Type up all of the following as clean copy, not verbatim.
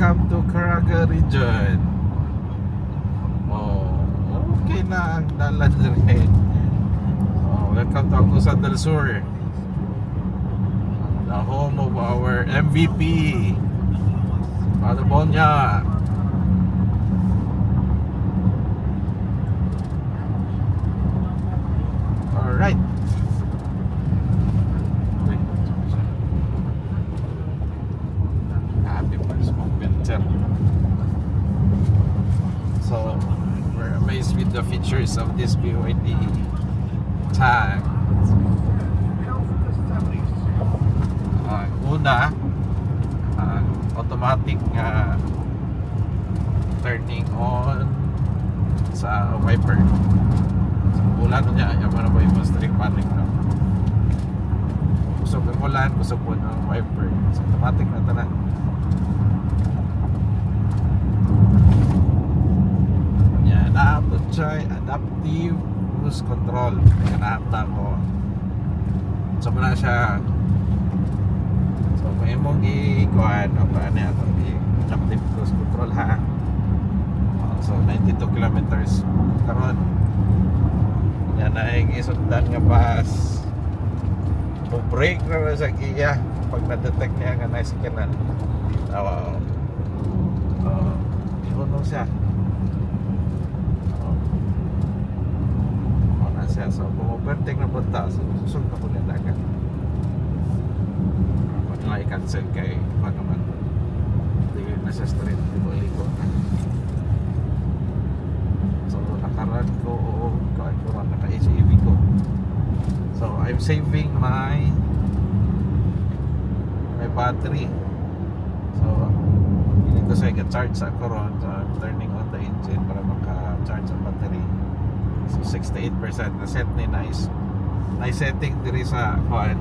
welcome to Caraga region. Oh, okay na ang dalan rin. Oh, welcome to Agusan del Sur, the home of our MVP, Father Bonya. Alright. So we're amazed with the features of this BYD tank. Una, automatic turning on sa wiper. So ulan niya, yung mga ba yung string panic na. Kusog ang ulan, kusog po ng wiper. So automatic na talaga. Naabot siya adaptive cruise control. Nahanap na ko. So muna siya. So kung imong i-kuhan o paano ito adaptive cruise control ha. So 92 kilometers karon. Yan na yung isundan nga bus. So brake na sa iya pag na-detect niya nga na-scanan. Wow. Ihuno siya. So kung overtake na punta, susog na po niya dagat. Pag na i-cancel kay ano man, hindi na siya straight, di ba liko. So nakaraan ko o naka-HEV ko. So I'm saving my battery. So hindi ko siya i-charge sa karon. So I'm turning on the engine para maka-charge ang battery. So 68% na set ni nice setting diri sa kuan.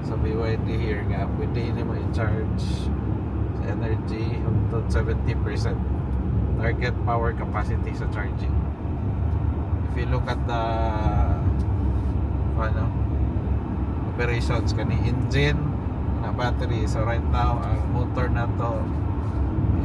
So BYD here nga pwede ni mo i-charge sa energy up to 70% target power capacity sa charging. If you look at the operations kani engine na battery, so right now ang motor na to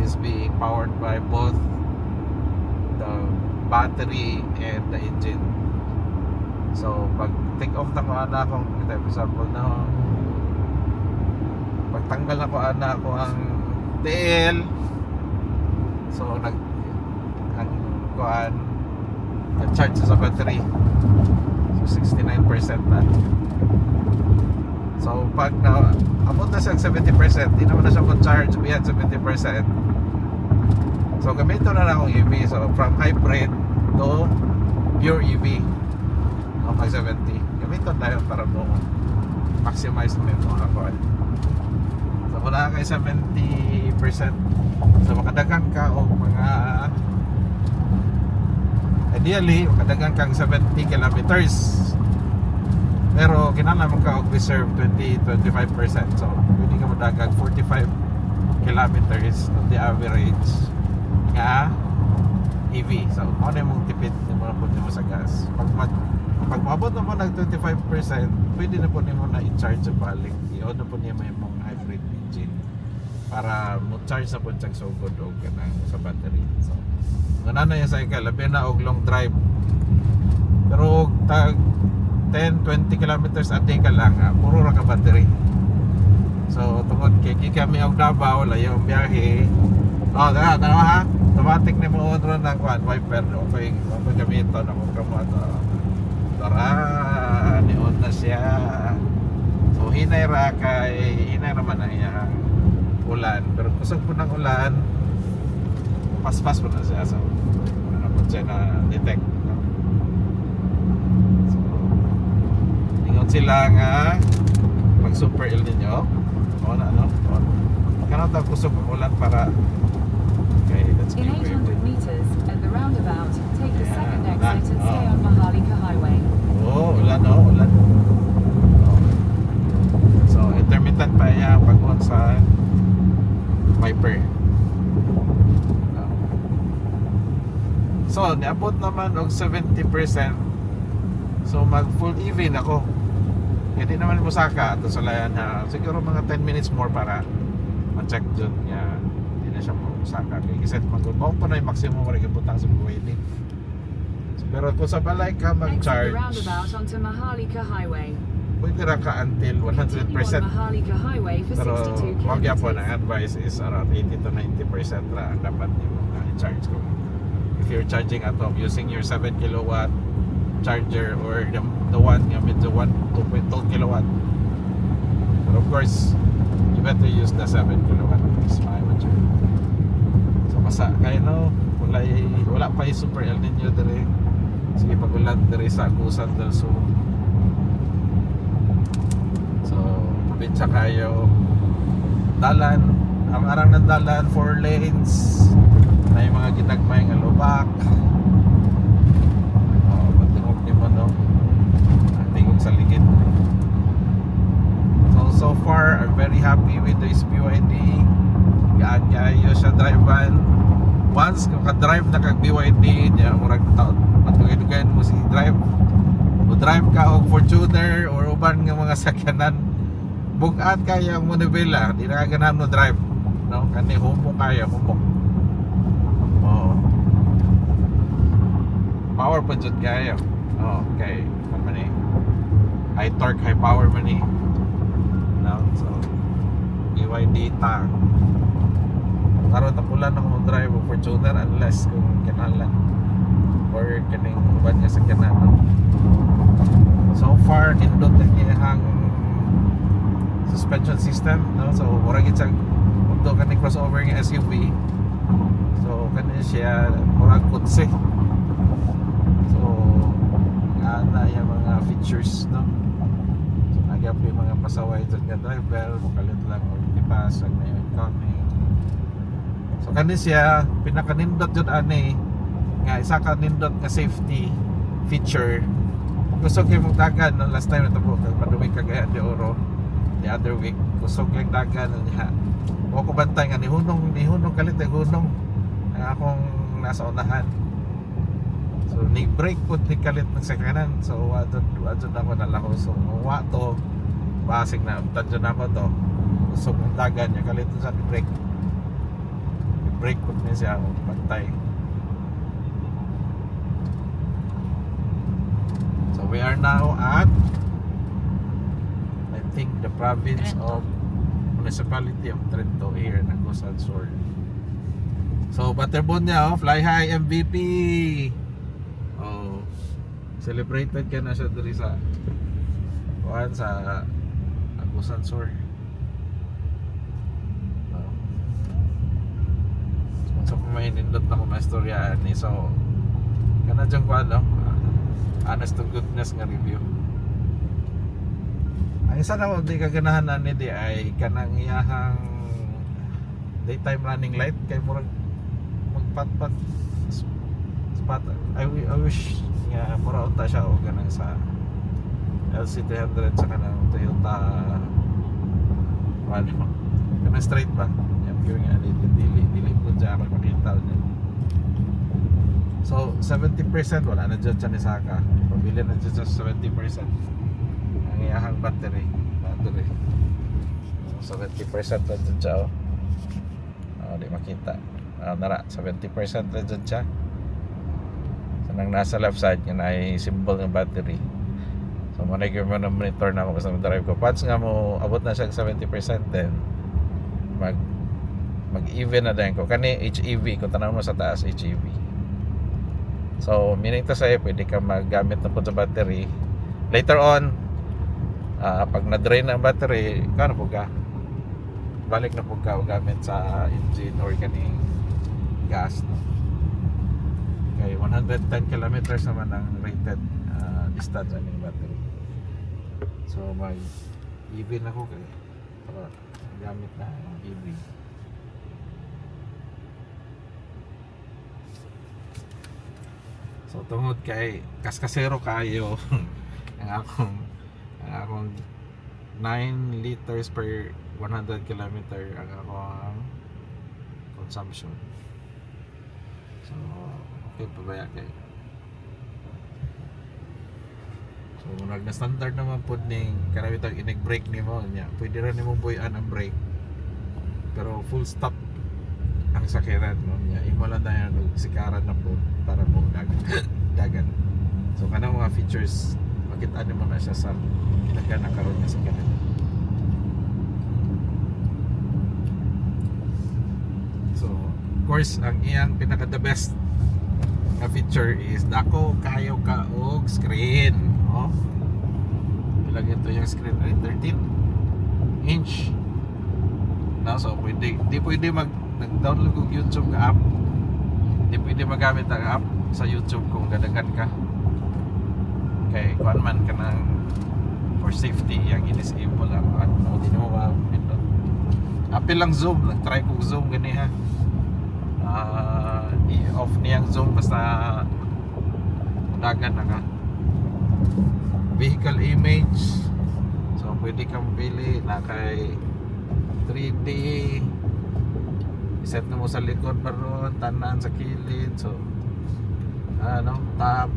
is being powered by both the battery and the engine. So pag take off na ko ana kung example na pagtanggal na ko ana ko ang TL, so ang charge sa battery, so 69% na. So pag na abot na siya 70%, di naman na siya mag-charge beyond 70%. So gamito na lang akong EV. So from hybrid to pure EV pag 70, gamito na yun para mo maximize na yung mga kuhan. So wala kay 70%, so makadagan ka o mga ideally makadagan kang 70 kilometers, pero kinala mo ka og reserve 20-25%. So pwede ka madagang 45 kilometers of the average nga EV. So ano yung tipid na mo na po mo sa gas. Pag mabot na mo ng 25%, pwede na po mo na i-charge sa balik. I-on na po niya may mga hybrid engine para mo charge na po siyang sugod o ganang sa battery. So gana na yung cycle, labi na og long drive, pero tag 10-20 kilometers a day ka lang, puro ra ka battery. So tungod kay kami og Davao layo ang biyahe. Ha? Automatic na mo on ron ng wiper. Okay, gamito na kung kamo tara, ni-on na siya. So hinay naman na iya ulan, pero kusog po ng ulan, paspas po na siya. So ano po siya na detect. So ingon sila nga pag super El Nino kano daw kusog ng ulan para. Okay, let's in 800 meters at the roundabout, take the second exit and stay on Maharlika Highway. Ulan. So intermittent pa yan pag-on sa wiper. So niabot naman og 70%. So mag full EV na ko. Hindi naman mo saka ato sa layan ha. Siguro mga 10 minutes more para ma-check dyan nga hindi na siya mausaka kay iset magod mo pa na yung maximum rin ibutang sa BYD. Pero kung sa balay ka Exit the mag-charge, roundabout onto Maharlika Highway. pwede ra ka until 100%. Continue on Maharlika Highway for Pero 62 wag po kilometers. ang advice is around 80 to 90% ra ang dapat nimo i-charge kung if you're charging at home using your 7 kilowatt charger or the one nga medyo 2.2 kilowatt. But of course, you better use the 7 kilowatt is my charge. So basa kay no wala pa yung super El Nino dire. Sige pagulat dire sa Agusan del Sur. So, probinsya kayo. Dalan, ang arang ng dalan 4 lanes. May mga ginagmay nga lubak. Oh, matungog ni mo no. Tingog sa ligid. So far, I'm very happy with this BYD. Gaan kayo siya drive-an. Once kung ka-drive na kag BYD, diya murag taon. Patugay-dugayan mo si drive. O drive ka og Fortuner or uban nga mga sakyanan. Bugat kaya ang Monobela, di na ganahan mo drive. No, kani humok kaya humok. Oh. Power pa jud kaya. Oh, okay. Man ni. High torque, high power man ni. No, so BYD tang. Karon tapulan ako mo drive og Fortuner unless kung kinahanglan or kaning uban nga sakyanan. No? So far, nindot ang iyang suspension system, no? So murag sa mundo kani crossover nga SUV. So kani siya murag kutsi. So ana yung mga features, no? So nagyap yung mga pasaway dyan nga driver, makalit lang o ipas ang may incoming. So kani siya pinakanindot jud ani nga isa ka nindot nga safety feature. Kusog yung dagan no? Last time natabo padumi Cagayan de Oro the other week kusog yung dagan niya. O ko bantay nga ni hunong kalit ang hunong ang akong nasa unahan. So ni brake pud ni kalit ng sakyanan. So adun ako nalaho. So wa to basig na tadyon ako to. Kusog yung dagan niya kalit sa brake. Brake pud ni siya bantay. So we are now at I think the province Trento. of municipality of Trento here in Agusan Sur. So Butterbone niya Fly High MVP. Oh, celebrated ka na siya diri sa Agusan Sur. So kung may nindot na kung maistorya ni so kana dyan ko ano honest to goodness nga review. Ang isa na di kaganahan na ni di ay kanang iyahang daytime running light kay murag magpatpat spot. I wish nga mura unta siya o ganang sa LC300 sa kanang Toyota ano kanang straight ba yung pure nga dili po dyan ako makita niya. So 70% wala na dyan ni Saka. Pabili na dyan sa 70% ang iyahang battery. So 70% na dyan siya di makita. Nara 70% na dyan siya. So nang nasa left side yun ay symbol ng battery. So manigir mo na monitor na ako basta mag-drive ko. Once nga mo abot na siya 70% then mag-EV na din ko. Kani HEV kung tanaw mo sa taas HEV. So, meaning to say, pwede ka maggamit na po sa battery. Later on, pag na-drain ang battery, kano po ka? Balik na po ka o gamit sa engine or kaning gas. No? Okay, 110 kilometers naman ang rated distance ng battery. So, mag-EV na ko kayo. Para gamit na EV. So tungod kay kaskasero kayo ang akong 9 liters per 100 kilometer ang akong consumption. So okay pabaya kay. So kung na standard naman po ning kanang itong inig brake nimo nya, pwede ra nimo buy-an ang brake. Pero So full stop ang sakyanan no niya. Imo lang na yan sikaran na po para mo dagan. So kanang mga features makita nimo na siya sa dagan na karon nga sakyanan. So of course ang iyang pinaka the best na feature is dako kayo ka og screen. Oh. Ilang ito yung screen ay 13 inch. No, so pwede, di pwede nag-download ng YouTube app. Di pwede magamit ang app sa YouTube kung gadagan ka. Kay kuan man ka ng for safety yang i-disable lang at no, di mo ito. Apil lang zoom, nag-try kong zoom gani ha. I-off niyang zoom basta dagan na ka. Vehicle image, so pwede kang pili na kay 3D, iset na mo sa likod baron, tanan sa kilid, so ano, tab,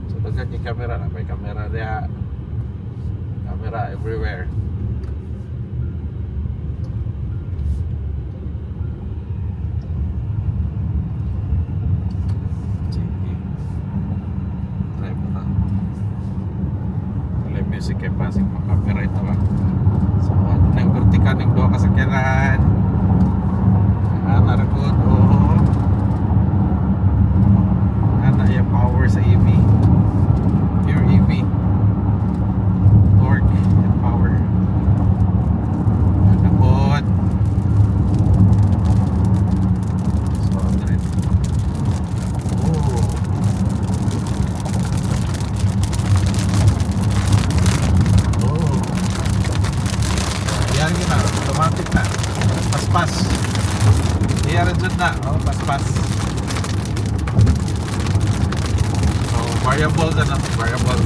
so dagan yung camera na may camera diya, camera everywhere. Music kay pasing copyright na ba. So ato na yung vertical ng doha kasakyanan. Naragod o yung power sa EV, pure EV, torque and power. Nagod. So diretso. Oh, yan na, automatic na. Paspas. Iyan dyan na. Oh, paspas. So, variable na lang. Variable.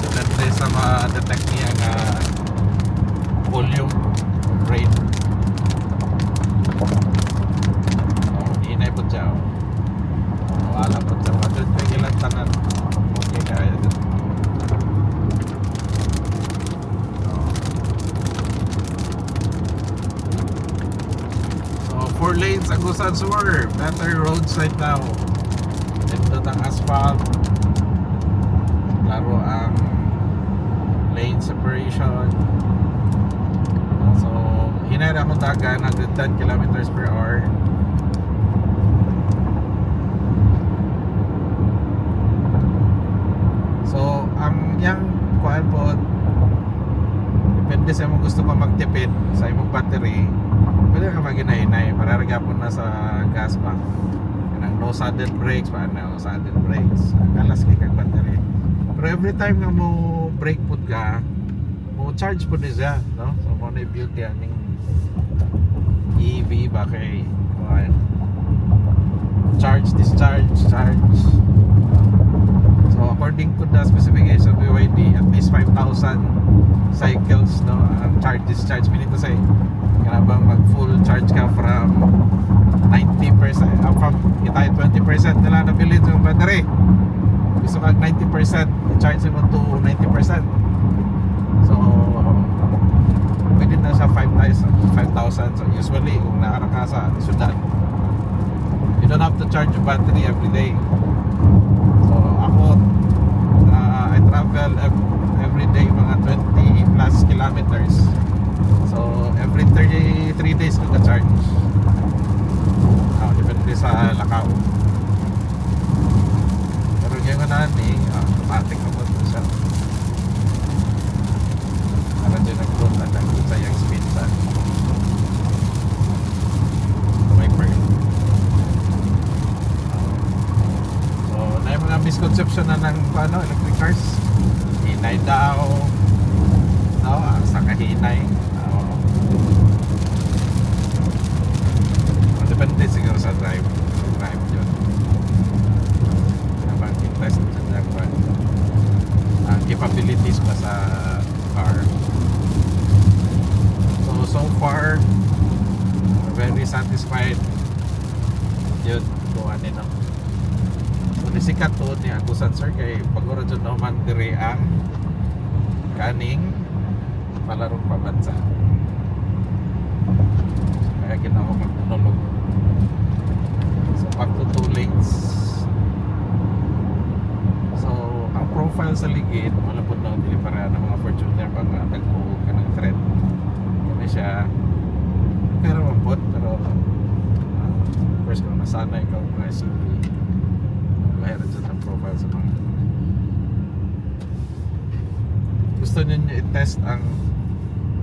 Depende sa ma-detect niya nga volume of rain. Oh, inay po dyan. Wala po dyan. Madod ko yung ilang tanan. Okay, kaya dyan. Four lanes Agusan Sur, better roads right now. Ito ng asphalt. Laro ang lane separation. So, hinayra akong taga 110 kilometers per hour. So, ang yang kuan po, depende sa mo gusto pa magtipid sa imong battery. Pwede ka maginahinay, pararaga po na sa gas bank. Kanang no sudden brakes, paano sudden brakes. Kalas kay kag battery. Pero every time nga mo brake pud ka, mo charge pud siya, no? So mo na beauty aning EV ba kay charge, discharge, charge. So according to the specification of BYD, at least 5,000 cycles, no? Ang charge, discharge, minito say bang mag full charge ka from 90%, from itay 20% nila nabilin yung battery. Gusto kag 90%, i-charge mo to 90%. So pwede na siya 5,000. So usually kung naara ka sa syudad, you don't have to charge your battery every day. So ako I travel every day mga 20 plus kilometers. So every 3 days ko ka-charge. Depende sa lakaw. Pero yung nga ni automatic na po siya. Para dyan nag-load at nag-load sa yung speed sa wiper. So na yung mga misconception na ng electric cars. Hinay daw, no? Sa kahinay. Depende siguro sa drive yun. Habang test sa Jaguar, ang capabilities pa sa car. So far very satisfied yun kung ano, no? So nisikat to ni Agusan Sur kay paguro dyan naman diri ang kaning palarong pabansa. Kaya ginawa magtunolog. So back to 2 lanes. So ang profile sa ligid wala po na dili para ng mga Fortuner pag nagko ka ng trend. Kami siya pero mabot pero of course kung nasanay ka mga SUV mahirap dyan ang profile sa mga gusto nyo i-test ang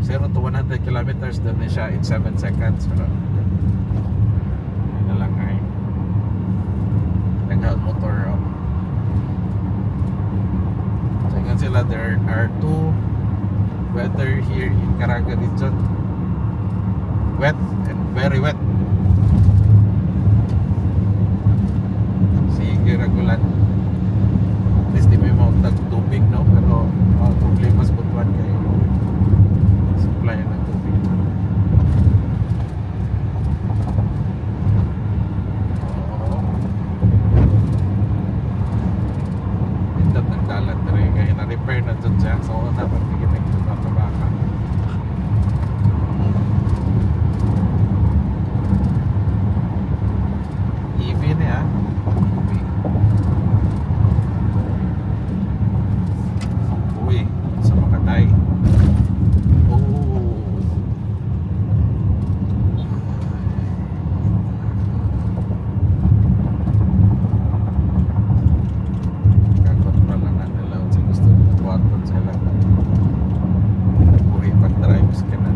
0 to 100 kilometers doon na siya in 7 seconds pero yun na lang ay nag-out motor so yun sila there are 2 weather here in Caraga region wet and very wet sige ragulan at least di may mga tubig no pero problema sa butuan kayo supply ng tubig pindot ng dalan rin kaya na-repair na dyan siya so dapat bigyan ng baka EV niya uy sa mga tay kakontrol lang ang nila sa gusto tuwakot sila uy pag drives ka na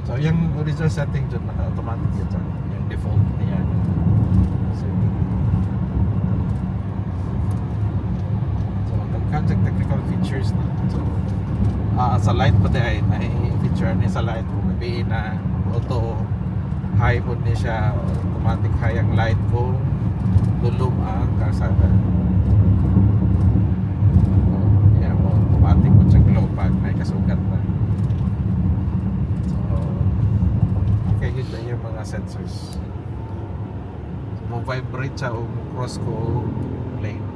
so yung original setting dyan naka-automatic yun dyan yung default niya so nag-contact technical features na so sa light pa din ay feature niya sa light kung may na auto high po niya siya automatic high ang light kung dulong ang kasada yeah, automatic po siya glow pag may kasugat na kaya yun na yung mga sensors so, mo-vibrate siya o cross ko lane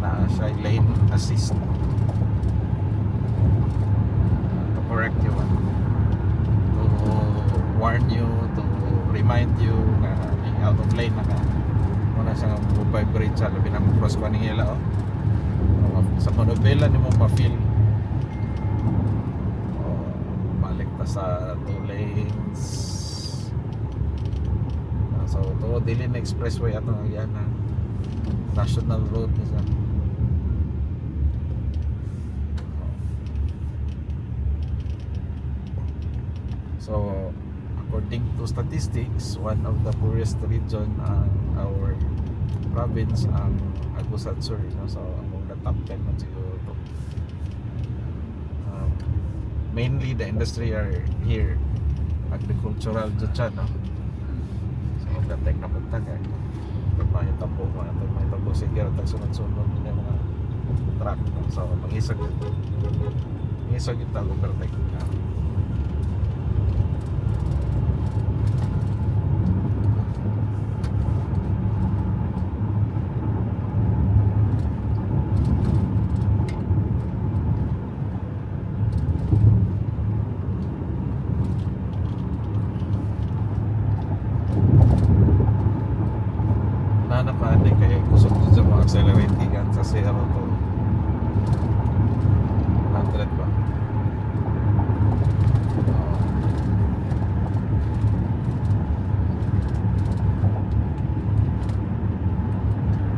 na siya lane assist to correct you to warn you to remind you na out of lane na ka muna siya mo-vibrate siya labi na mo-cross ko ng ila sa monobela ni mo ma-feel sa 2 lanes so to dili na expressway ato yan na national road nisa so according to statistics one of the poorest region our province ang Agusan Sur no? So among the top 10 man siguro to mainly the industry are here agricultural dyan no so gatay na punta kay may tampo sige at sunod-sunod yung mga truck no? So mangisag ito overtake napaanay kaya kusog sa mga accelerating yan sa 0 to 100 ba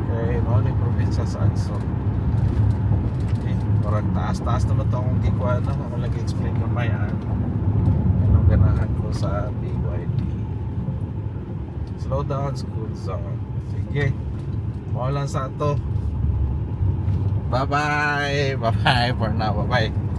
okay mga yung probinsya sa Agsong parang taas naman ito akong gikuha ako lagi explain kamay anong ganahan ko sa BYD slow down school zone sige maulan sa ato bye bye for now bye bye